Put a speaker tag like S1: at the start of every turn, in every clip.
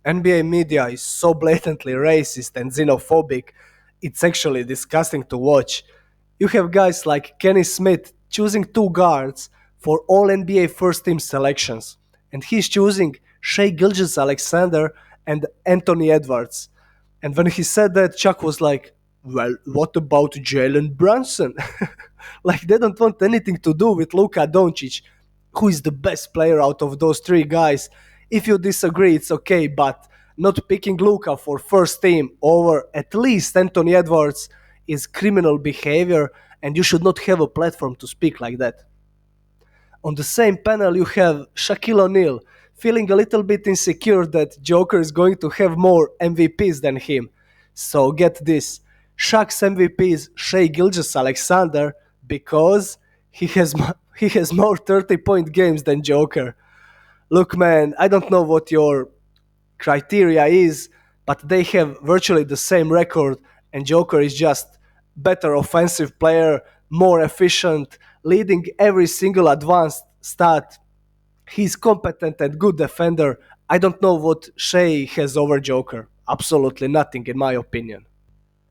S1: NBA media is so blatantly racist and xenophobic, it's actually disgusting to watch. You have guys like Kenny Smith choosing two guards for all NBA first team selections, and he's choosing Shea Gilgeous Alexander and Anthony Edwards. And when he said that, Chuck was like, well, what about Jalen Brunson? Like, they don't want anything to do with Luka Doncic, who is the best player out of those three guys. If you disagree, it's okay, but not picking Luka for first team over at least Anthony Edwards is criminal behavior, and you should not have a platform to speak like that. On the same panel, you have Shaquille O'Neal feeling a little bit insecure that Joker is going to have more MVPs than him. So get this, Shaq's MVP is Shea Gilgeous Alexander because he has more 30-point games than Joker. Look, man, I don't know what your criteria is, but they have virtually the same record, and Joker is just better offensive player, more efficient, leading every single advanced stat. He's competent and good defender. I don't know what Shea has over Joker. Absolutely nothing, in my opinion.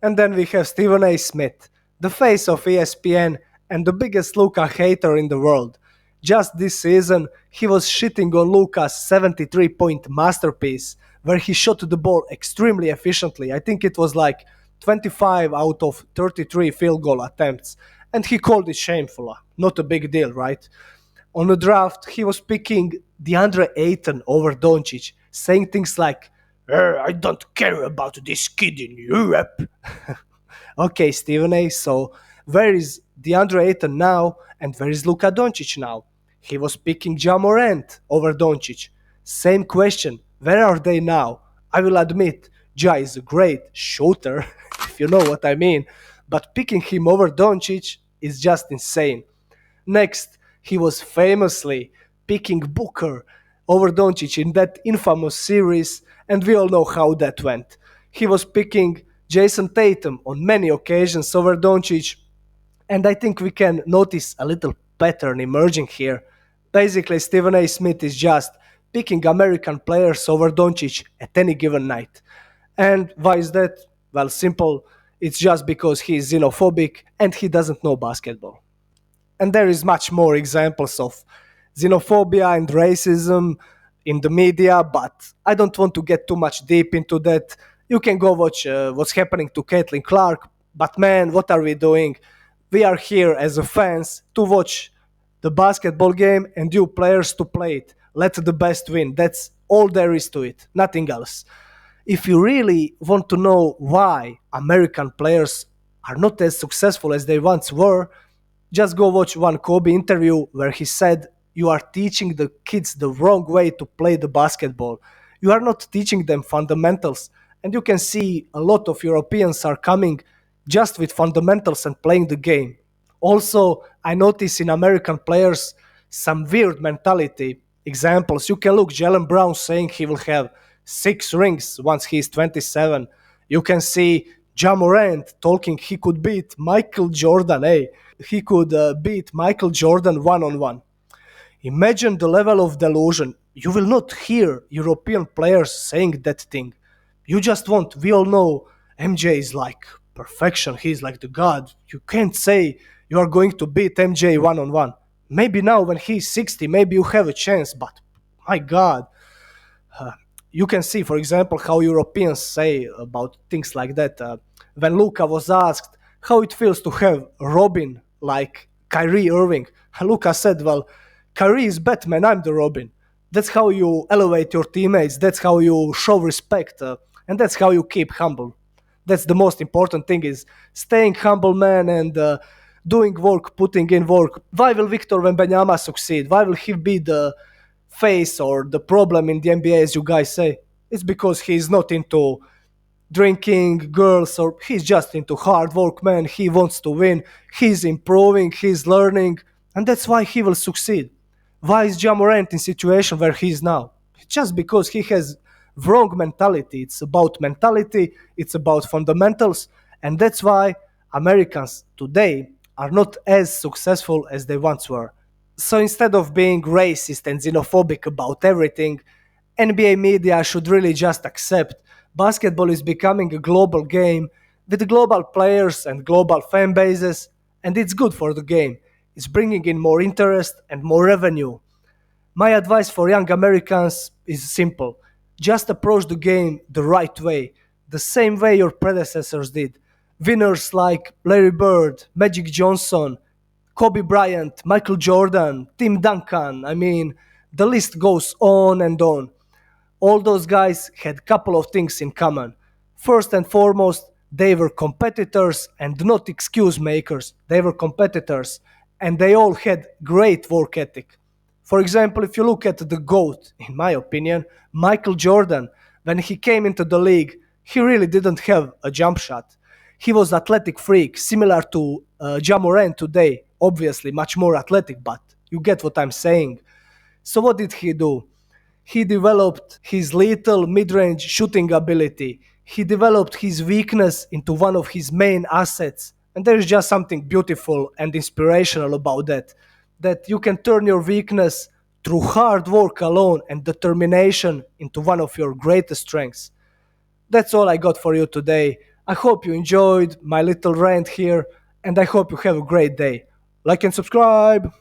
S1: And then we have Stephen A. Smith, the face of ESPN and the biggest Luka hater in the world. Just this season, he was shitting on Luka's 73-point masterpiece, where he shot the ball extremely efficiently. I think it was like 25 out of 33 field goal attempts. And he called it shameful. Not a big deal, right? On the draft, he was picking DeAndre Ayton over Doncic, saying things like, I don't care about this kid in Europe. Okay, Stephen A. So where is DeAndre Ayton now, and where is Luka Doncic now? He was picking Ja Morant over Doncic. Same question. Where are they now? I will admit, Ja is a great shooter, if you know what I mean, but picking him over Doncic is just insane. Next, he was famously picking Booker over Doncic in that infamous series, and we all know how that went. He was picking Jason Tatum on many occasions over Doncic, and I think we can notice a little pattern emerging here. Basically, Stephen A. Smith is just picking American players over Doncic at any given night. And why is that? Well, simple. It's just because he is xenophobic and he doesn't know basketball. And there is much more examples of xenophobia and racism in the media, but I don't want to get too much deep into that. You can go watch what's happening to Caitlin Clark, but man, what are we doing? We are here as a fans to watch the basketball game and you players to play it. Let the best win. That's all there is to it, nothing else. If you really want to know why American players are not as successful as they once were, just go watch one Kobe interview where he said, you are teaching the kids the wrong way to play the basketball. You are not teaching them fundamentals. And you can see a lot of Europeans are coming just with fundamentals and playing the game. Also, I notice in American players some weird mentality. Examples, you can look Jalen Brown saying he will have 6 rings once he's 27. You can see Ja Morant talking he could beat Michael Jordan. Hey, he could beat Michael Jordan one-on-one. Imagine the level of delusion. You will not hear European players saying that thing. You just won't. We all know MJ is like perfection. He's like the god. You can't say you are going to beat MJ one-on-one. Maybe now when he's 60, maybe you have a chance, but my god. You can see, for example, how Europeans say about things like that. When Luka was asked how it feels to have Robin like Kyrie Irving, Luka said, well, Kyrie is Batman, I'm the Robin. That's how you elevate your teammates, that's how you show respect, and that's how you keep humble. That's the most important thing, is staying humble, man, and doing work, putting in work. Why will Victor Wembanyama succeed? Why will he be the face or the problem in the NBA, as you guys say? It's because he's not into drinking, girls, or he's just into hard work, man. He wants to win. He's improving, he's learning, and that's why he will succeed. Why is Ja Morant in situation where he is now? Just because he has wrong mentality. It's about mentality, it's about fundamentals, and that's why Americans today are not as successful as they once were. So instead of being racist and xenophobic about everything, NBA media should really just accept basketball is becoming a global game with global players and global fan bases, and it's good for the game. It's bringing in more interest and more revenue. My advice for young Americans is simple: just approach the game the right way, the same way your predecessors did. Winners like Larry Bird, Magic Johnson, Kobe Bryant, Michael Jordan, Tim Duncan, I mean, the list goes on and on. All those guys had couple of things in common. First and foremost, they were competitors and not excuse makers. They were competitors and they all had great work ethic. For example, if you look at the GOAT, in my opinion, Michael Jordan, when he came into the league, he really didn't have a jump shot. He was athletic freak, similar to Ja Morant today, obviously much more athletic, but you get what I'm saying. So what did he do? He developed his lethal mid-range shooting ability. He developed his weakness into one of his main assets. And there is just something beautiful and inspirational about that. That you can turn your weakness through hard work alone and determination into one of your greatest strengths. That's all I got for you today. I hope you enjoyed my little rant here, and I hope you have a great day. Like and subscribe!